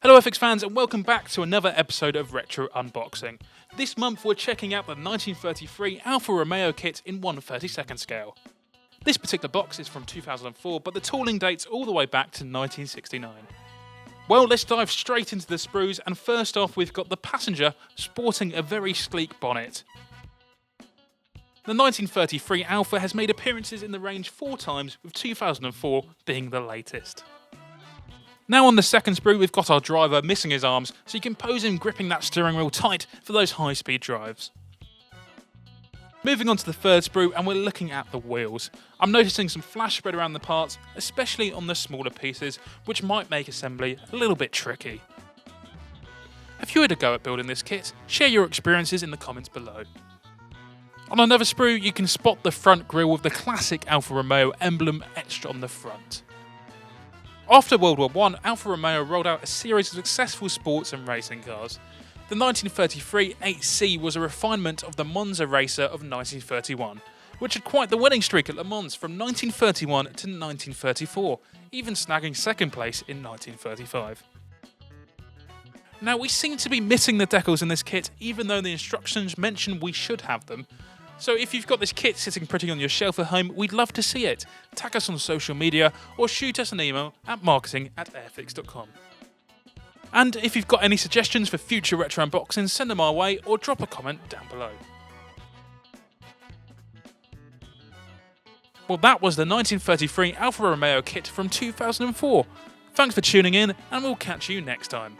Hello Airfix fans and welcome back to another episode of Retro Unboxing. This month we're checking out the 1933 Alfa Romeo kit in 1/32nd scale. This particular box is from 2004, but the tooling dates all the way back to 1969. Well, let's dive straight into the sprues, and first off we've got the passenger sporting a very sleek bonnet. The 1933 Alfa has made appearances in the range 4 times, with 2004 being the latest. Now on the second sprue we've got our driver missing his arms, so you can pose him gripping that steering wheel tight for those high speed drives. Moving on to the third sprue and we're looking at the wheels. I'm noticing some flash spread around the parts, especially on the smaller pieces, which might make assembly a little bit tricky. If you had a go at building this kit, share your experiences in the comments below. On another sprue you can spot the front grille with the classic Alfa Romeo emblem etched on the front. After World War I, Alfa Romeo rolled out a series of successful sports and racing cars. The 1933 8C was a refinement of the Monza racer of 1931, which had quite the winning streak at Le Mans from 1931 to 1934, even snagging second place in 1935. Now we seem to be missing the decals in this kit, even though the instructions mention we should have them. So if you've got this kit sitting pretty on your shelf at home, we'd love to see it. Tag us on social media or shoot us an email at marketing@airfix.com. And if you've got any suggestions for future retro unboxings, send them our way or drop a comment down below. Well, that was the 1933 Alfa Romeo kit from 2004. Thanks for tuning in, and we'll catch you next time.